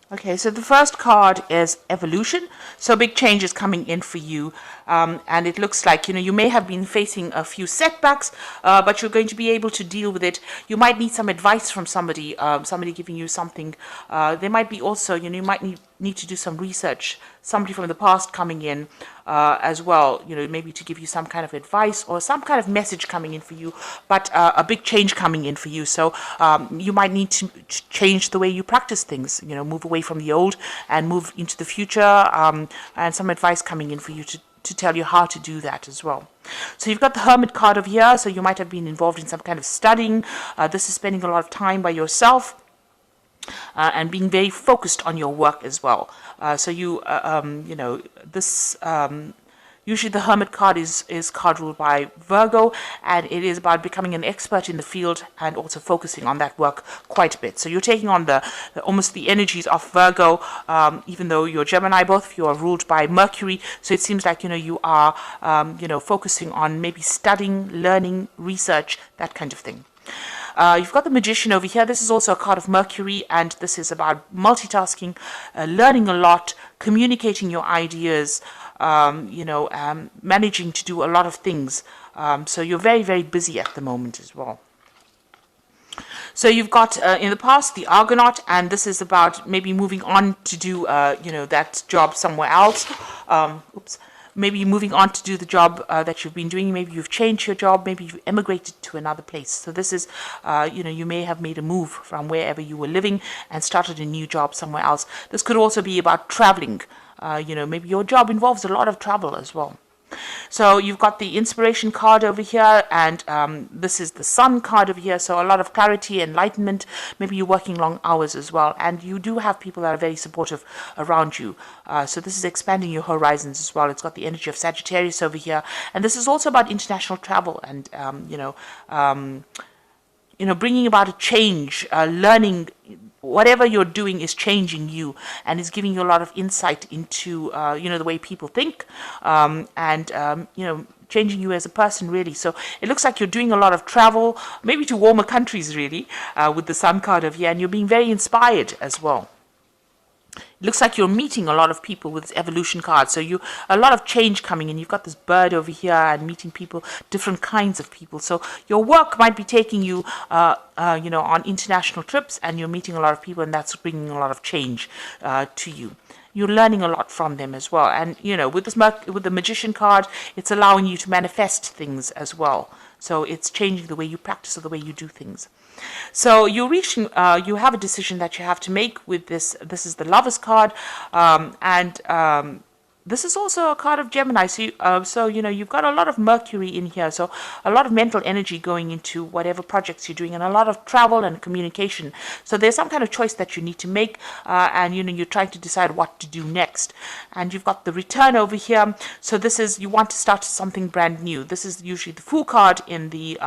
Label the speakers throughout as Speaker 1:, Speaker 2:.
Speaker 1: Okay, so the first card is evolution. So big change is coming in for you. And it looks like, you may have been facing a few setbacks, but you're going to be able to deal with it. You might need some advice from somebody, somebody giving you something. There might be also, you might need to do some research, somebody from the past coming in as well, maybe to give you some kind of advice or some kind of message coming in for you, but a big change coming in for you. So you might need to change the way you practice things, move away from the old and move into the future, and some advice coming in for you to tell you how to do that as well. So you've got the Hermit card over here, so you might have been involved in some kind of studying. This is spending a lot of time by yourself. And being very focused on your work as well. So usually the Hermit card is card ruled by Virgo, and it is about becoming an expert in the field and also focusing on that work quite a bit. So you're taking on almost the energies of Virgo, even though you're Gemini. Both of you are ruled by Mercury. So it seems like you are focusing on maybe studying, learning, research, that kind of thing. You've got the Magician over here. This is also a card of Mercury, and this is about multitasking, learning a lot, communicating your ideas, managing to do a lot of things. So you're very, very busy at the moment as well. So you've got, in the past, the Argonaut, and this is about maybe moving on to do, that job somewhere else. Maybe moving on to do the job that you've been doing. Maybe you've changed your job. Maybe you've emigrated to another place. So this is, you may have made a move from wherever you were living and started a new job somewhere else. This could also be about traveling. Maybe your job involves a lot of travel as well. So you've got the Inspiration card over here, and this is the Sun card over here. So a lot of clarity, enlightenment. Maybe you're working long hours as well, and you do have people that are very supportive around you. So this is expanding your horizons as well. It's got the energy of Sagittarius over here, and this is also about international travel and bringing about a change, learning. Whatever you're doing is changing you and is giving you a lot of insight into, the way people think, and changing you as a person, really. So it looks like you're doing a lot of travel, maybe to warmer countries, really, with the Sun card over here, and you're being very inspired as well. It looks like you're meeting a lot of people with this Evolution card. So a lot of change coming in. You've got this bird over here and meeting people, different kinds of people. So your work might be taking you, on international trips, and you're meeting a lot of people, and that's bringing a lot of change to you. You're learning a lot from them as well. And, with the Magician card, it's allowing you to manifest things as well. So it's changing the way you practice or the way you do things. So you have a decision that you have to make with this. This is the Lovers card, and this is also a card of Gemini. So you've got a lot of Mercury in here. So a lot of mental energy going into whatever projects you're doing, and a lot of travel and communication. So there's some kind of choice that you need to make, and you're trying to decide what to do next. And you've got the Return over here. So this is, you want to start something brand new. This is usually the Fool card in the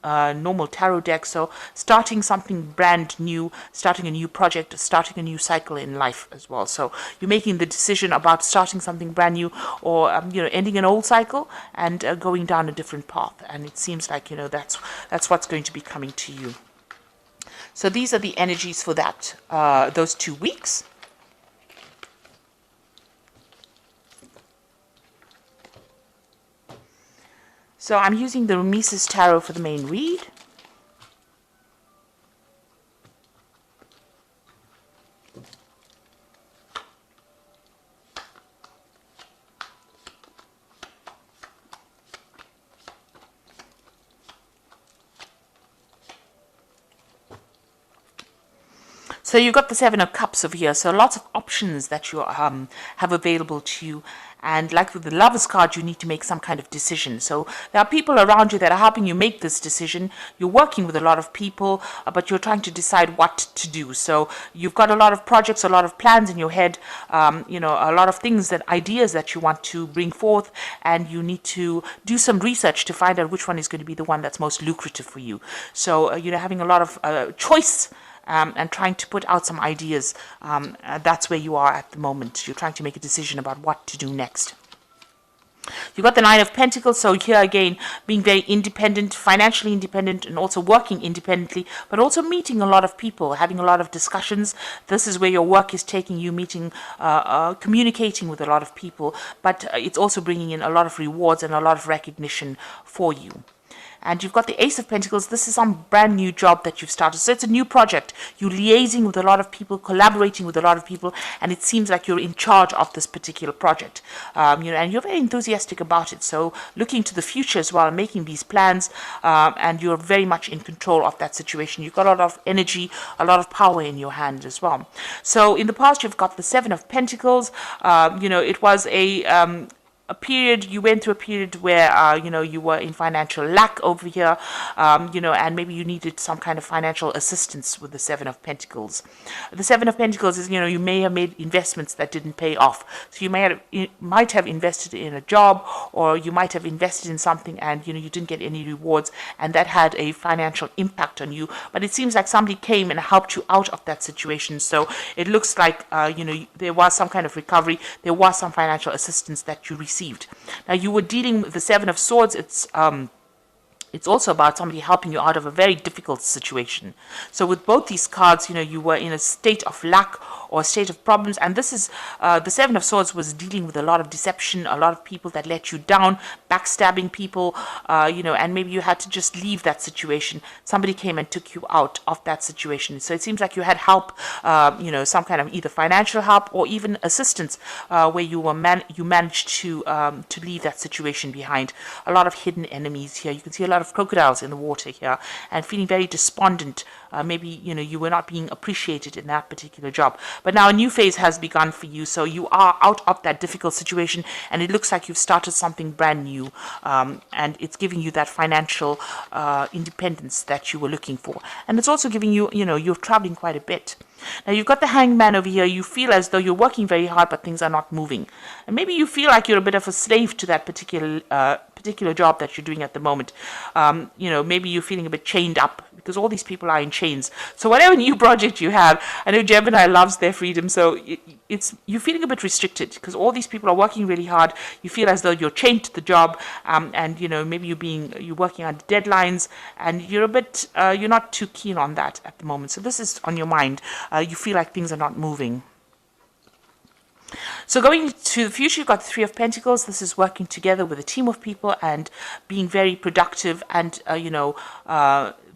Speaker 1: normal tarot deck. So starting something brand new, starting a new project, starting a new cycle in life as well. So you're making the decision about starting something brand new, or ending an old cycle and going down a different path. And it seems like that's what's going to be coming to you. So these are the energies for that those 2 weeks. So I'm using the Mises Tarot for the main read. So you've got the Seven of Cups over here. So lots of options that you have available to you. And like with the Lovers card, you need to make some kind of decision. So there are people around you that are helping you make this decision. You're working with a lot of people, but you're trying to decide what to do. So you've got a lot of projects, a lot of plans in your head, a lot of things, ideas that you want to bring forth, and you need to do some research to find out which one is going to be the one that's most lucrative for you. So, having a lot of choice, and trying to put out some ideas. That's where you are at the moment. You're trying to make a decision about what to do next. You got the Nine of Pentacles, so here again, being very independent, financially independent, and also working independently, but also meeting a lot of people, having a lot of discussions. This is where your work is taking you, meeting, communicating with a lot of people, but it's also bringing in a lot of rewards and a lot of recognition for you. And you've got the Ace of Pentacles. This is some brand new job that you've started. So it's a new project. You're liaising with a lot of people, collaborating with a lot of people, and it seems like you're in charge of this particular project. And you're very enthusiastic about it. So looking to the future as well, and making these plans, and you're very much in control of that situation. You've got a lot of energy, a lot of power in your hand as well. So in the past, you've got the Seven of Pentacles. It was a period, you went through a period where, you were in financial lack over here, and maybe you needed some kind of financial assistance with the Seven of Pentacles. The Seven of Pentacles is, you may have made investments that didn't pay off. So you might have invested in a job, or you might have invested in something and, you didn't get any rewards, and that had a financial impact on you. But it seems like somebody came and helped you out of that situation. So it looks like, there was some kind of recovery, there was some financial assistance that you received. Now, you were dealing with the Seven of Swords. It's also about somebody helping you out of a very difficult situation. So with both these cards, you were in a state of lack or a state of problems. And this is, the Seven of Swords was dealing with a lot of deception, a lot of people that let you down, backstabbing people, and maybe you had to just leave that situation. Somebody came and took you out of that situation. So it seems like you had help, some kind of either financial help or even assistance, where you managed to leave that situation behind. A lot of hidden enemies here. You can see a lot of crocodiles in the water here, and feeling very despondent. Maybe you were not being appreciated in that particular job, but now a new phase has begun for you. So you are out of that difficult situation, and it looks like you've started something brand new, and it's giving you that financial independence that you were looking for. And it's also giving you, you're traveling quite a bit. Now, you've got the Hangman over here. You feel as though you're working very hard, but things are not moving. And maybe you feel like you're a bit of a slave to that particular job that you're doing at the moment. Maybe you're feeling a bit chained up because all these people are in chains. So whatever new project you have, I know Gemini loves their freedom, so you're feeling a bit restricted because all these people are working really hard. You feel as though you're chained to the job, and maybe you're working on deadlines, and you're not too keen on that at the moment. So this is on your mind. You feel like things are not moving. So going to the future, you've got the Three of Pentacles. This is working together with a team of people and being very productive, and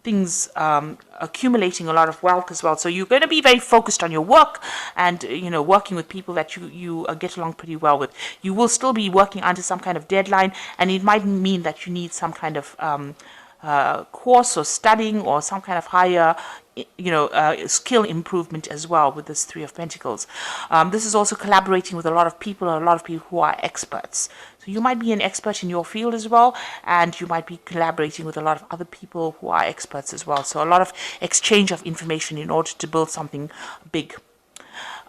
Speaker 1: things accumulating a lot of wealth as well. So you're going to be very focused on your work, and working with people that you get along pretty well with. You will still be working under some kind of deadline, and it might mean that you need some kind of course or studying or some kind of higher skill improvement as well with this Three of Pentacles. This is also collaborating with a lot of people who are experts. So you might be an expert in your field as well, and you might be collaborating with a lot of other people who are experts as well. So a lot of exchange of information in order to build something big.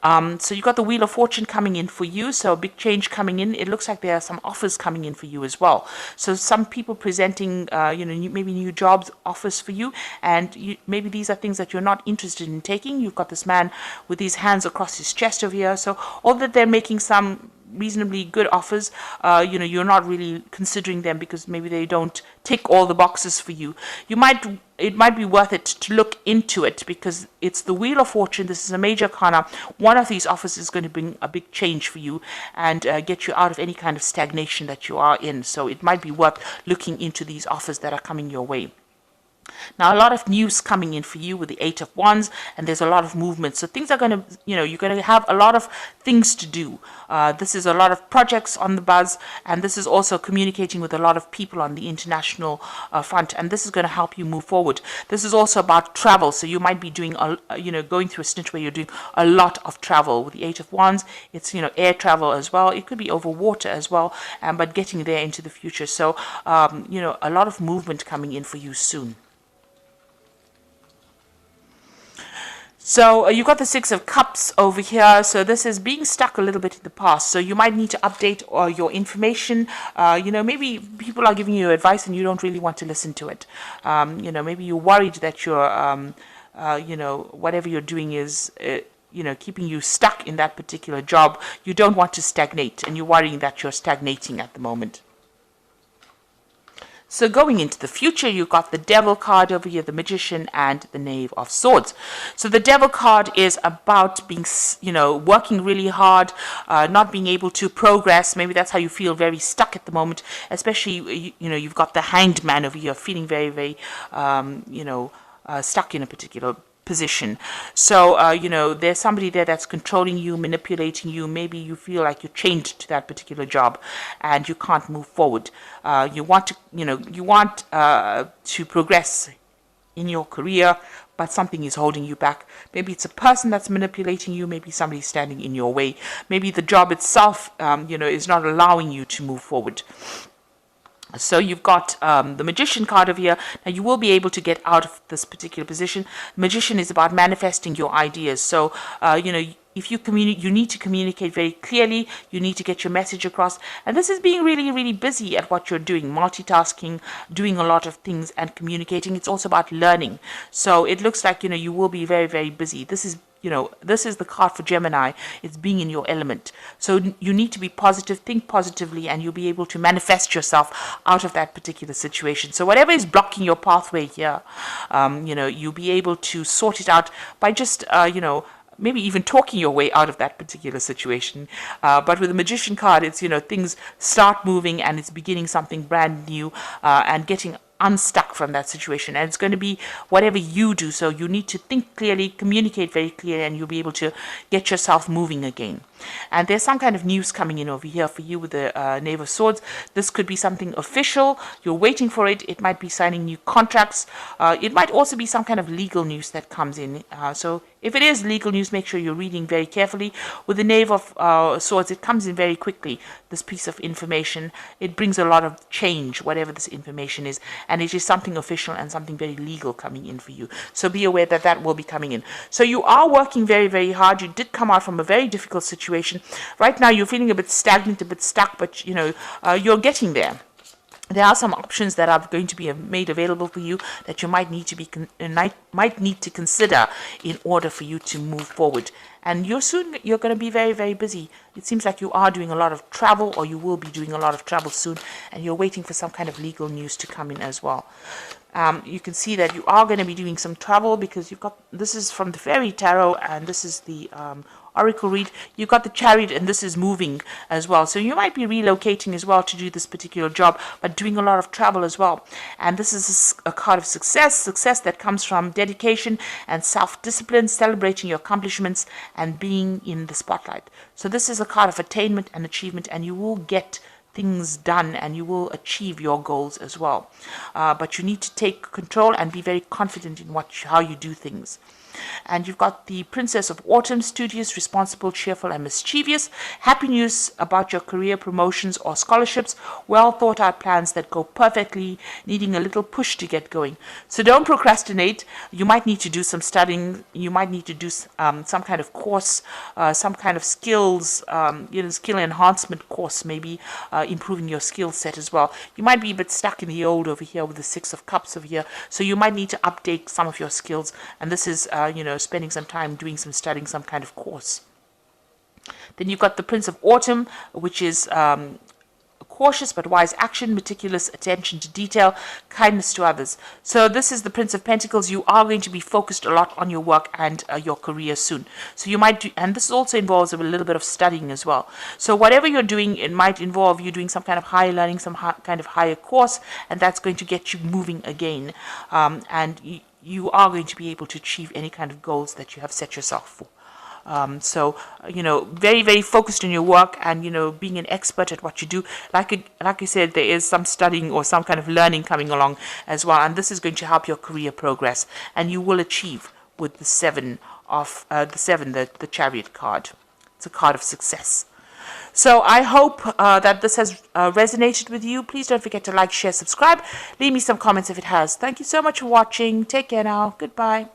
Speaker 1: So you've got the Wheel of Fortune coming in for you, so a big change coming in. It looks like there are some offers coming in for you as well. So some people presenting, maybe new jobs offers for you, and maybe these are things that you're not interested in taking. You've got this man with his hands across his chest over here. So although they're making some reasonably good offers, you're not really considering them because maybe they don't tick all the boxes for you. It might be worth it to look into it because it's the Wheel of Fortune. This is a major arcana. One of these offers is going to bring a big change for you and get you out of any kind of stagnation that you are in. So it might be worth looking into these offers that are coming your way. Now, a lot of news coming in for you with the Eight of Wands, and there's a lot of movement. So things are going to, you're going to have a lot of things to do. This is a lot of projects on the buzz, and this is also communicating with a lot of people on the international front, and this is going to help you move forward. This is also about travel. So you might be doing, going through a stint where you're doing a lot of travel. With the Eight of Wands, it's, air travel as well. It could be over water as well, but getting there into the future. So, a lot of movement coming in for you soon. So you've got the Six of Cups over here. So this is being stuck a little bit in the past. So you might need to update your information. Maybe people are giving you advice and you don't really want to listen to it. Maybe you're worried that you're, whatever you're doing is, keeping you stuck in that particular job. You don't want to stagnate, and you're worrying that you're stagnating at the moment. So going into the future, you've got the Devil card over here, the Magician, and the Knave of Swords. So the Devil card is about being, working really hard, not being able to progress. Maybe that's how you feel, very stuck at the moment, especially, you've got the Hanged Man over here, feeling very, very, stuck in a particular position. So, there's somebody there that's controlling you, manipulating you. Maybe you feel like you're chained to that particular job and you can't move forward. You want to progress in your career, but something is holding you back. Maybe it's a person that's manipulating you. Maybe somebody's standing in your way. Maybe the job itself, is not allowing you to move forward. So you've got the Magician card over here. Now you will be able to get out of this particular position. Magician is about manifesting your ideas. So, if you need to communicate very clearly. You need to get your message across. And this is being really, really busy at what you're doing, multitasking, doing a lot of things and communicating. It's also about learning. So it looks like, you will be very, very busy. This is the card for Gemini. It's being in your element. So you need to be positive, think positively, and you'll be able to manifest yourself out of that particular situation. So whatever is blocking your pathway here, you'll be able to sort it out by just, maybe even talking your way out of that particular situation. But with the Magician card, it's, things start moving and it's beginning something brand new and getting unstuck from that situation. And it's going to be whatever you do. So you need to think clearly, communicate very clearly, and you'll be able to get yourself moving again. And there's some kind of news coming in over here for you with the Knave of Swords. This could be something official. You're waiting for it. It might be signing new contracts. It might also be some kind of legal news that comes in. So if it is legal news, make sure you're reading very carefully. With the Knave of Swords, it comes in very quickly, this piece of information. It brings a lot of change, whatever this information is. And it is something official and something very legal coming in for you. So be aware that that will be coming in. So you are working very, very hard. You did come out from a very difficult situation. Right now, you're feeling a bit stagnant, a bit stuck, but, you're getting there. There are some options that are going to be made available for you that you might need to consider in order for you to move forward. And you're going to be very, very busy. It seems like you are doing a lot of travel, or you will be doing a lot of travel soon, and you're waiting for some kind of legal news to come in as well. You can see that you are going to be doing some travel because this is from the Fairy Tarot, and this is the Oracle read. You've got the Chariot, and this is moving as well. So you might be relocating as well to do this particular job, but doing a lot of travel as well. And this is a card of success that comes from dedication and self-discipline, celebrating your accomplishments and being in the spotlight. So this is a card of attainment and achievement, and you will get things done and you will achieve your goals as well. But you need to take control and be very confident in how you do things. And you've got the Princess of Autumn, studious, responsible, cheerful, and mischievous. Happy news about your career promotions or scholarships. Well thought out plans that go perfectly, needing a little push to get going. So don't procrastinate. You might need to do some studying. You might need to do some kind of course, some kind of skills, skill enhancement course, maybe improving your skill set as well. You might be a bit stuck in the old over here with the Six of Cups over here. So you might need to update some of your skills. And this is spending some time doing some studying, some kind of course. Then you've got the Prince of Autumn, which is cautious but wise action, meticulous attention to detail, kindness to others. So this is the Prince of Pentacles. You are going to be focused a lot on your work and your career soon. So you might do, and this also involves a little bit of studying as well. So whatever you're doing, it might involve you doing some kind of higher learning, some kind of higher course, and that's going to get you moving again. And you are going to be able to achieve any kind of goals that you have set yourself for. So very, very focused on your work and, being an expert at what you do. Like I said, there is some studying or some kind of learning coming along as well. And this is going to help your career progress. And you will achieve with the the Chariot card. It's a card of success. So I hope that this has resonated with you. Please don't forget to like, share, subscribe. Leave me some comments if it has. Thank you so much for watching. Take care now. Goodbye.